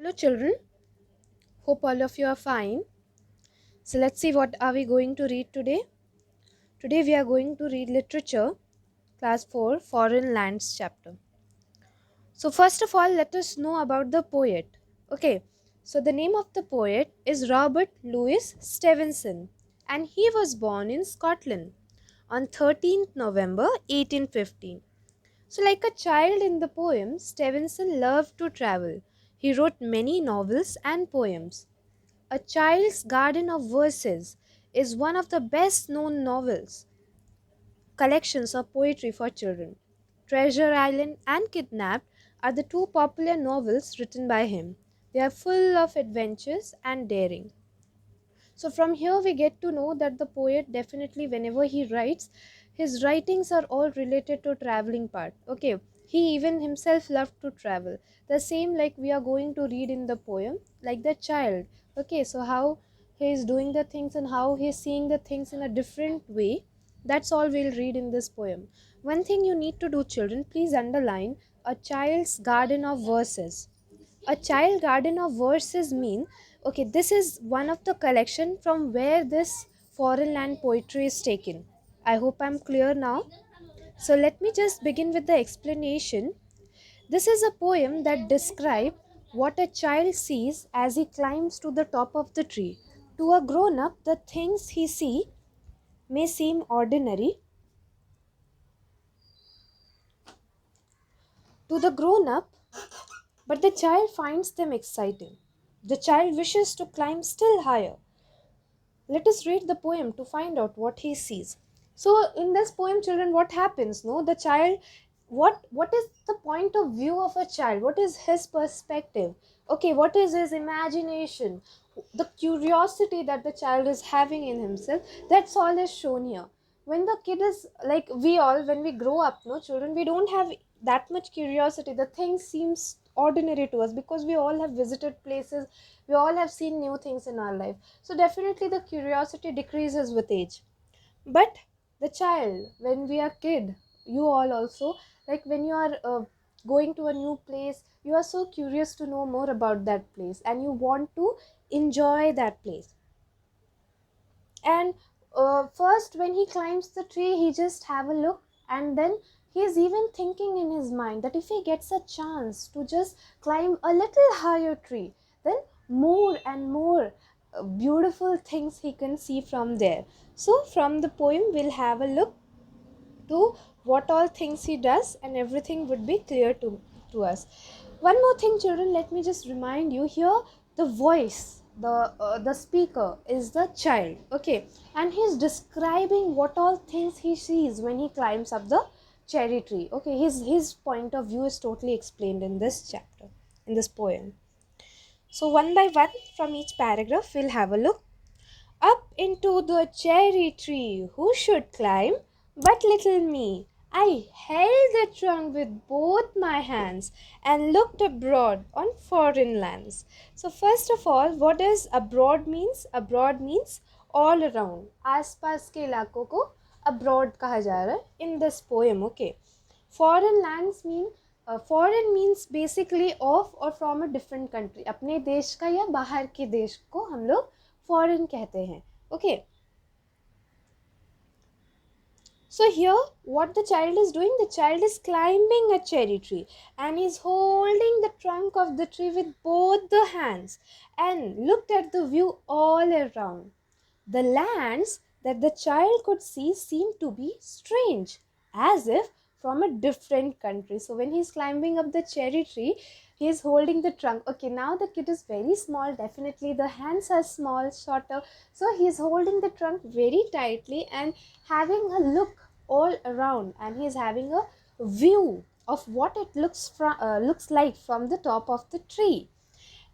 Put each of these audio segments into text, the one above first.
Hello children, hope all of you are fine. So let's see what are we going to read today. Today we are going to read literature, class 4, foreign lands chapter. So first of all, let us know about the poet. Okay, so the name of the poet is Robert Louis Stevenson and he was born in Scotland on 13th November 1815. So like a child in the poem, Stevenson loved to travel. He wrote many novels and poems. A Child's Garden of Verses is one of the best known novels, collections of poetry for children. Treasure Island and Kidnapped are the two popular novels written by him. They are full of adventures and daring. So from here we get to know that the poet definitely whenever he writes, his writings are all related to traveling part. Okay, he even himself loved to travel. The same like we are going to read in the poem, like the child. Okay, so how he is doing the things and how he is seeing the things in a different way. That's all we'll read in this poem. One thing you need to do, children, please underline a child's garden of verses. A child garden of verses mean, okay, this is one of the collection from where this foreign land poetry is taken. I hope I'm clear now. So let me just begin with the explanation. This is a poem that describes what a child sees as he climbs to the top of the tree. To a grown up, the things he see may seem ordinary. To the grown up, but the child finds them exciting. The child wishes to climb still higher. Let us read the poem to find out what he sees. So in this poem, children, what happens? No, the child, what is the point of view of a child? What is his perspective? Okay, what is his imagination? The curiosity that the child is having in himself, that's all is shown here. When the kid is like we all, when we grow up, no children, we don't have that much curiosity. The thing seems ordinary to us because we all have visited places, we all have seen new things in our life. So definitely the curiosity decreases with age. But the child, when we are kid, you all also, like when you are going to a new place, you are so curious to know more about that place and you want to enjoy that place. And first when he climbs the tree, he just have a look, and then he is even thinking in his mind that if he gets a chance to just climb a little higher tree, then more and more beautiful things he can see from there. So from the poem we'll have a look to what all things he does, and everything would be clear to us. One more thing, children, let me just remind you here, the voice, the speaker is the child. Okay, and he's describing what all things he sees when he climbs up the cherry tree. Okay, his point of view is totally explained in this chapter, in this poem. So one by one from each paragraph we'll have a look. Up into the cherry tree who should climb but little me? I held the trunk with both my hands and looked abroad on foreign lands. So first of all, what does abroad means? Abroad means all around. आसपास के इलाकों को abroad कहा जा रहा है in this poem. Okay. Foreign lands mean foreign means basically of or from a different country. अपने देश का या बाहर के देश को हम लोग foreign कहते हैं. Okay. So here what the child is doing, the child is climbing a cherry tree and is holding the trunk of the tree with both the hands and looked at the view all around. The lands that the child could see seemed to be strange, as if from a different country. So when he's climbing up the cherry tree, he is holding the trunk. Okay, now the kid is very small. Definitely the hands are small, shorter. So he is holding the trunk very tightly and having a look all around, and he is having a view of what it looks like from the top of the tree.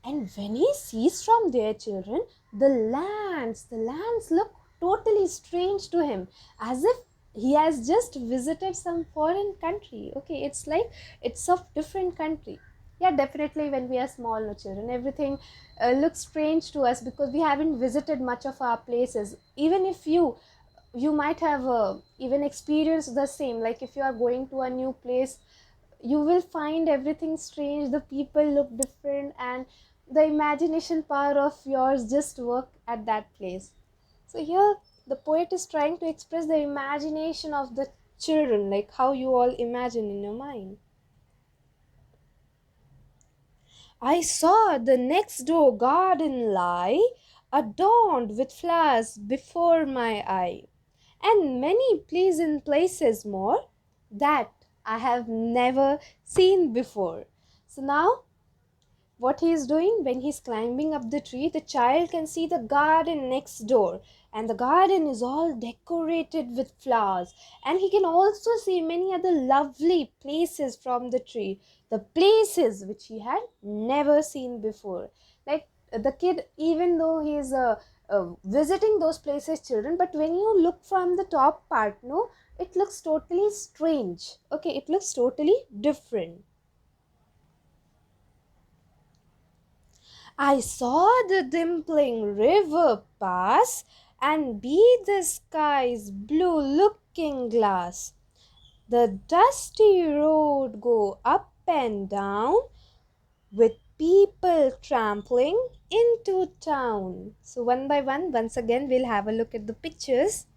And when he sees from there, children, the lands look totally strange to him, as if he has just visited some foreign country. Okay, it's like it's of different country. Yeah, definitely when we are small, no children, everything looks strange to us because we haven't visited much of our places. Even if you might have even experienced the same, like if you are going to a new place, you will find everything strange, the people look different, and the imagination power of yours just work at that place. So here the poet is trying to express the imagination of the children, like how you all imagine in your mind. I saw the next door garden lie, adorned with flowers before my eye, and many pleasant places more that I have never seen before. So now what he is doing, when he's climbing up the tree, the child can see the garden next door, and the garden is all decorated with flowers, and he can also see many other lovely places from the tree, the places which he had never seen before. Like the kid, even though he is visiting those places, children, but when you look from the top part, no, it looks totally strange. Okay, it looks totally different. I saw the dimpling river pass and be the sky's blue looking glass. The dusty road go up and down with people trampling into town. So one by one, once again, we'll have a look at the pictures.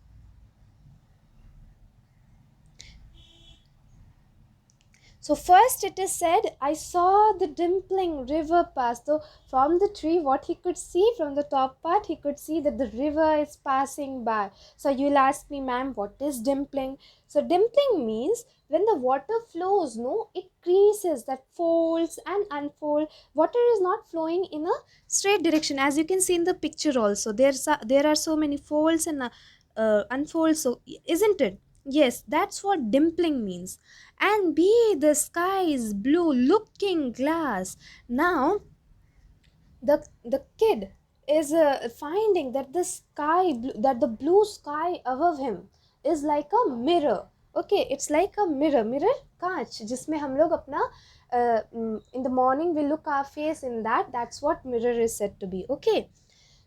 So first it is said, I saw the dimpling river pass. So from the tree, what he could see from the top part, he could see that the river is passing by. So you'll ask me, ma'am, what is dimpling? So dimpling means when the water flows, no, it creases, that folds and unfold. Water is not flowing in a straight direction, as you can see in the picture also. There are so many folds and unfolds. So isn't it? Yes, that's what dimpling means. And be the sky's blue looking glass. Now the kid is finding that the that the blue sky above him is like a mirror. Okay, it's like a mirror कांच जिसमें हम लोग अपना in the morning we look our face in that. That's what mirror is said to be. Okay,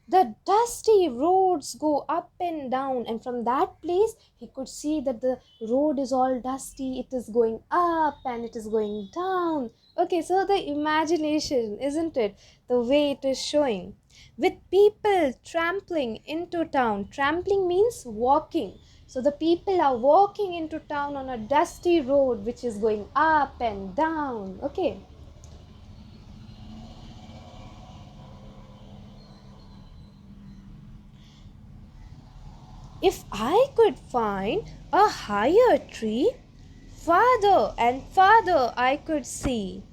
the dusty roads go up and down, and from that place he could see that the road is all dusty, it is going up and it is going down. Okay, so the imagination, isn't it, the way it is showing, with people trampling into town. Trampling means walking. So the people are walking into town on a dusty road which is going up and down. Okay. If I could find a higher tree, farther and farther I could see,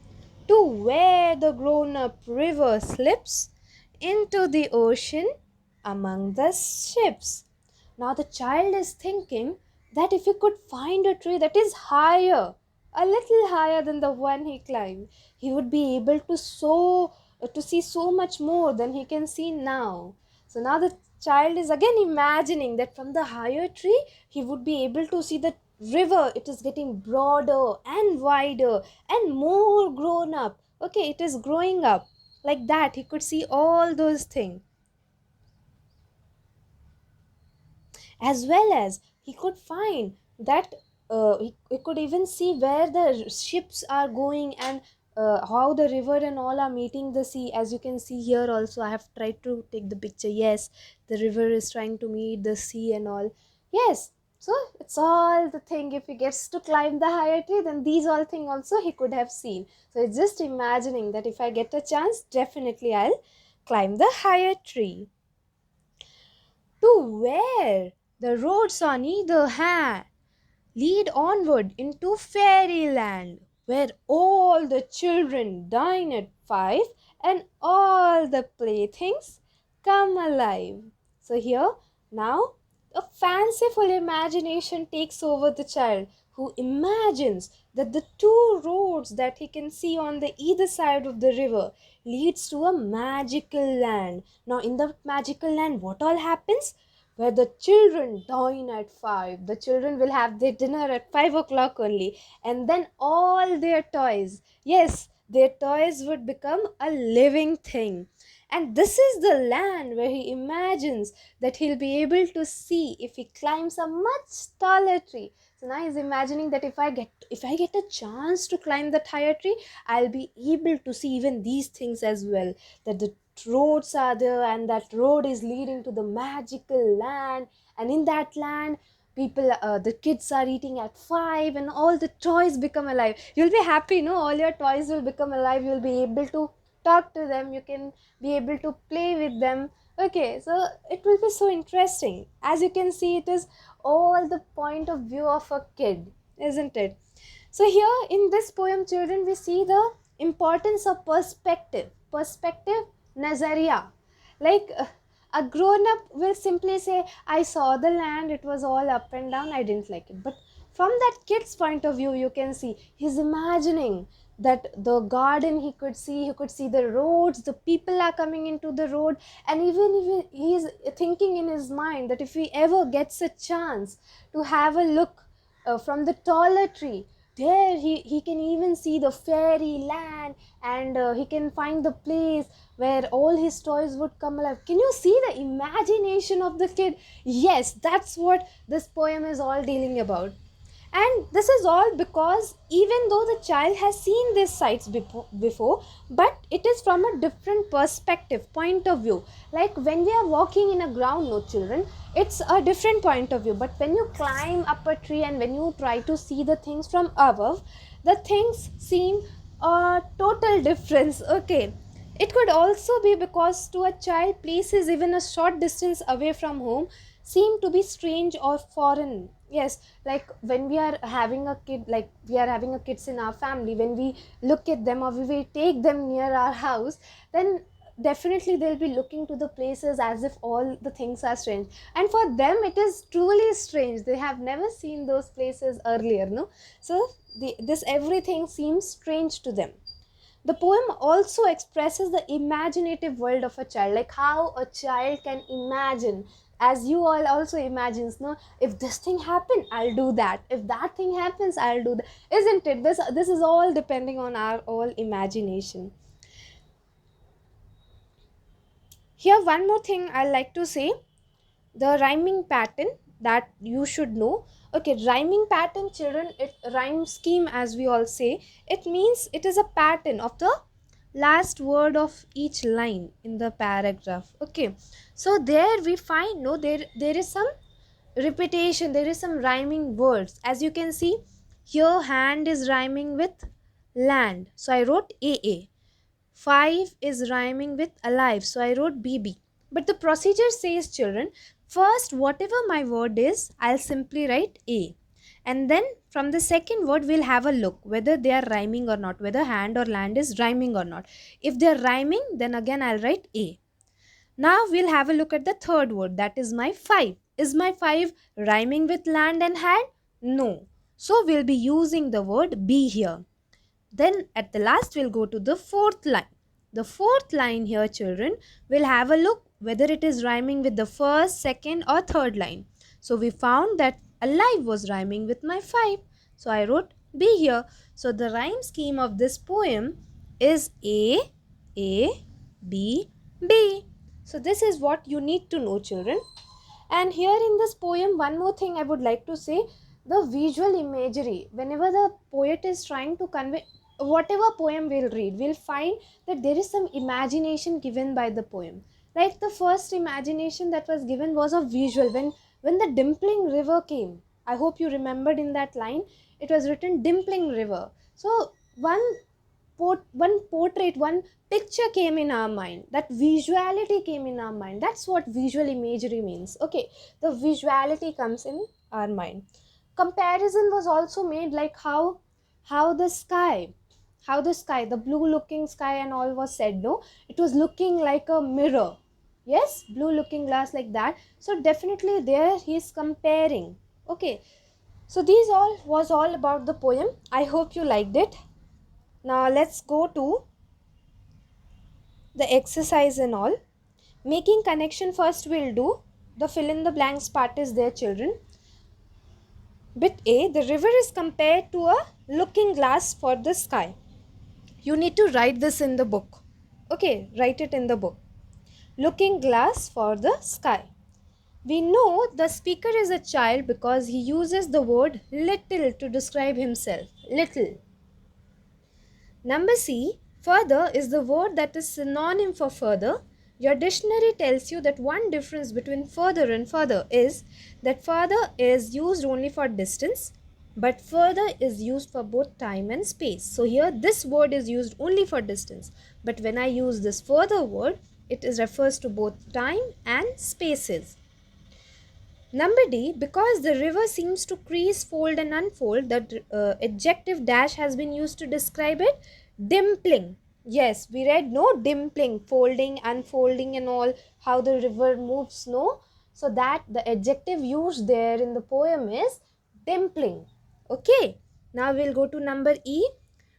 to where the grown up river slips into the ocean among the ships. Now the child is thinking that if he could find a tree that is higher, a little higher than the one he climbed, he would be able to see so much more than he can see now. So now the child is again imagining that from the higher tree he would be able to see the river. It is getting broader and wider and more grown up. Okay, it is growing up like that. He could see all those things, as well as he could find that he could even see where the ships are going, and how the river and all are meeting the sea. As you can see here also, I have tried to take the picture. Yes, the river is trying to meet the sea and all. Yes, so it's all the thing. If he gets to climb the higher tree, then these all thing also he could have seen. So it's just imagining that if I get a chance, definitely I'll climb the higher tree, to where the roads on either hand lead onward into fairyland, where all the children dine at 5 and all the playthings come alive. So here now a fanciful imagination takes over the child, who imagines that the two roads that he can see on the either side of the river leads to a magical land. Now in the magical land, what all happens? Where the children dine at 5. The children will have their dinner at 5 o'clock only, and then all their toys, yes, their toys would become a living thing. And this is the land where he imagines that he'll be able to see if he climbs a much taller tree. So nice imagining that if I get a chance to climb that higher tree, I'll be able to see even these things as well, that the roads are there and that road is leading to the magical land, and in that land people, the kids are eating at 5 and all the toys become alive. You'll be happy, no, all your toys will become alive, you'll be able to talk to them, you can be able to play with them. Okay, so it will be so interesting. As you can see, it is all the point of view of a kid, isn't it? So here in this poem, children, we see the importance of perspective, nazariya. Like a grown up will simply say, I saw the land, it was all up and down, I didn't like it. But from that kid's point of view, you can see he's imagining that the garden, he could see the roads, the people are coming into the road, and even if he's thinking in his mind that if he ever gets a chance to have a look from the taller tree, there he can even see the fairyland, and he can find the place where all his toys would come alive. Can you see the imagination of the kid? Yes, that's what this poem is all dealing about. And this is all because even though the child has seen these sights before, but it is from a different perspective, point of view. Like when we are walking in a ground, no children, it's a different point of view. But when you climb up a tree and when you try to see the things from above, the things seem a total difference. Okay, it could also be because to a child, places even a short distance away from home seem to be strange or foreign. Yes, like when we are having a kid, like we are having a kids in our family, when we look at them or we will take them near our house, then definitely they'll be looking to the places as if all the things are strange, and for them it is truly strange. They have never seen those places earlier, no? So this everything seems strange to them. The poem also expresses the imaginative world of a child, like how a child can imagine, as you all also imagines, no? If this thing happened, I'll do that. If that thing happens, I'll do that. Isn't it? This is all depending on our all imagination. Here, one more thing I like to say, the rhyming pattern that you should know. Okay, rhyming pattern, children, it rhyme scheme, as we all say, it means it is a pattern of the last word of each line in the paragraph. Okay, so there we find, no, there is some repetition, there is some rhyming words. As you can see here, hand is rhyming with land, so I wrote AA. 5 is rhyming with alive, so I wrote BB. But the procedure says, children, first whatever my word is, I'll simply write A. And then from the second word, we'll have a look whether they are rhyming or not, whether hand or land is rhyming or not. If they're rhyming, then again I'll write A. Now we'll have a look at the third word, that is my 5. Is my 5 rhyming with land and hand? No. So we'll be using the word B here. Then at the last we'll go to the fourth line. The fourth line here, children, we'll have a look whether it is rhyming with the first, second or third line. So we found that alive was rhyming with my 5. So I wrote B here. So the rhyme scheme of this poem is A, B, B. So this is what you need to know, children. And here in this poem, one more thing I would like to say, the visual imagery. Whenever the poet is trying to convey, whatever poem we'll read, we'll find that there is some imagination given by the poem. Like the first imagination that was given was a visual. When the dimpling river came, I hope you remembered in that line, it was written dimpling river. So one portrait, one picture came in our mind, that visuality came in our mind. That's what visual imagery means. Okay, the visuality comes in our mind. Comparison was also made, like how the sky, the blue looking sky and all was said, no, it was looking like a mirror. Yes, blue looking glass, like that. So definitely there he is comparing. Okay, so these all was all about the poem. I hope you liked it. Now let's go to the exercise and all. Making connection, first we'll do. The fill in the blanks part is there, children. Bit A, the river is compared to a looking glass for the sky. You need to write this in the book. Okay, write it in the book. Looking glass for the sky. We know the speaker is a child because he uses the word little to describe himself. Little. Number C, further is the word that is synonym for further. Your dictionary tells you that one difference between further and further is that further is used only for distance, but further is used for both time and space. So here this word is used only for distance, but when I use this further word, it is refers to both time and spaces. Number D, because the river seems to crease, fold and unfold, the adjective dash has been used to describe it. Dimpling. Yes, we read no dimpling, folding, unfolding and all, how the river moves, no. So that the adjective used there in the poem is dimpling. Okay, now we'll go to number E.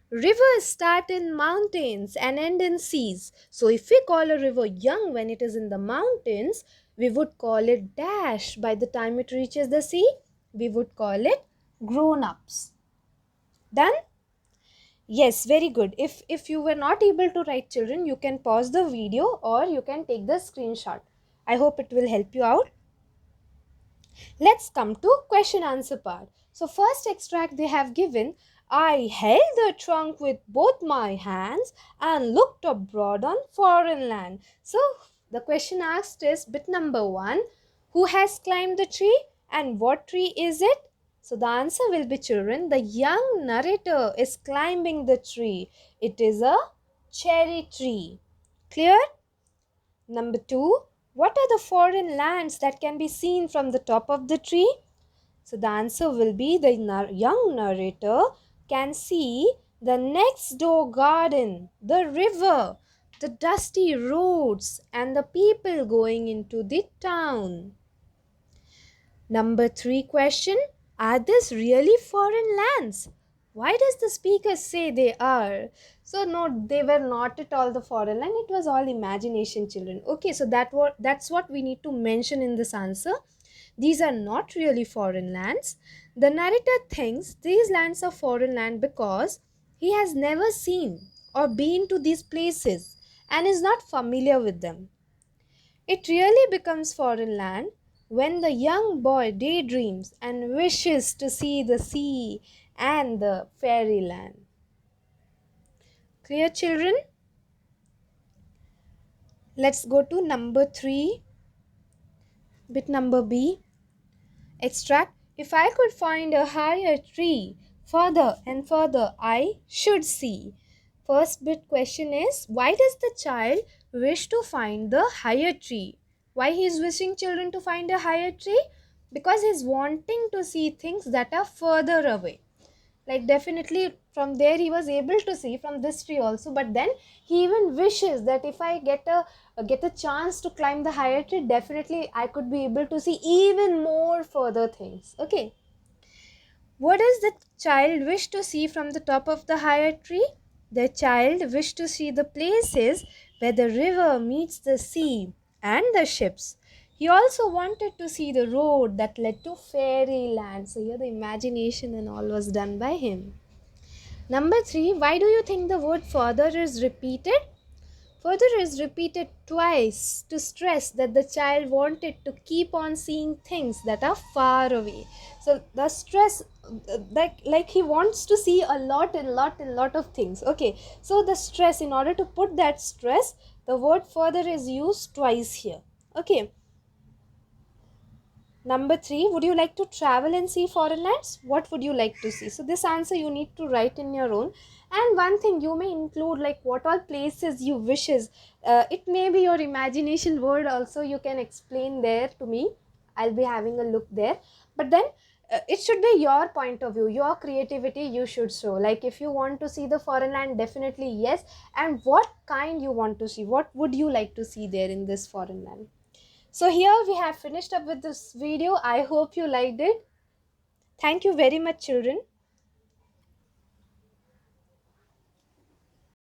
Rivers start in mountains and end in seas. So if we call a river young when it is in the mountains, we would call it dash. By the time it reaches the sea, we would call it grown-ups. Done? Yes, very good. If you were not able to write, children, you can pause the video or you can take the screenshot. I hope it will help you out. Let's come to question answer part. So first extract they have given, I held the trunk with both my hands and looked abroad on foreign land. So the question asked is bit number 1, who has climbed the tree and what tree is it? So the answer will be, children, the young narrator is climbing the tree. It is a cherry tree. Clear? Number 2, what are the foreign lands that can be seen from the top of the tree? So the answer will be the young narrator can see the next door garden, the river, the dusty roads and the people going into the town. Number 3 question, are these really foreign lands? Why does the speaker say they are? So no, they were not at all the foreign land. It was all imagination, children. Okay, so that's what we need to mention in this answer. These are not really foreign lands. The narrator thinks these lands are foreign land because he has never seen or been to these places and is not familiar with them. It really becomes foreign land when the young boy daydreams and wishes to see the sea and the fairyland. Clear, children? Let's go to number 3, bit number B. Extract, if I could find a higher tree, further and further I should see. First bit question is, why does the child wish to find the higher tree? Why he is wishing children to find a higher tree? Because he is wanting to see things that are further away. Like definitely from there he was able to see from this tree also, but then he even wishes that if I get a chance to climb the higher tree, definitely I could be able to see even more further things. Okay, what does the child wish to see from the top of the higher tree? The child wished to see the places where the river meets the sea and the ships. He also wanted to see the road that led to fairyland. So here the imagination and all was done by him. Number 3, why do you think the word further is repeated? Further is repeated twice to stress that the child wanted to keep on seeing things that are far away. So the stress, like he wants to see a lot of things. Okay, so the stress, in order to put that stress, the word further is used twice here. Okay. Number 3, would you like to travel and see foreign lands? What would you like to see? So this answer you need to write in your own. And one thing you may include, like what all places you wishes. It may be your imagination word also, you can explain there to me. I'll be having a look there. But then it should be your point of view, your creativity you should show. Like if you want to see the foreign land, definitely yes. And what kind you want to see? What would you like to see there in this foreign land? So here we have finished up with this video. I hope you liked it. Thank you very much, children.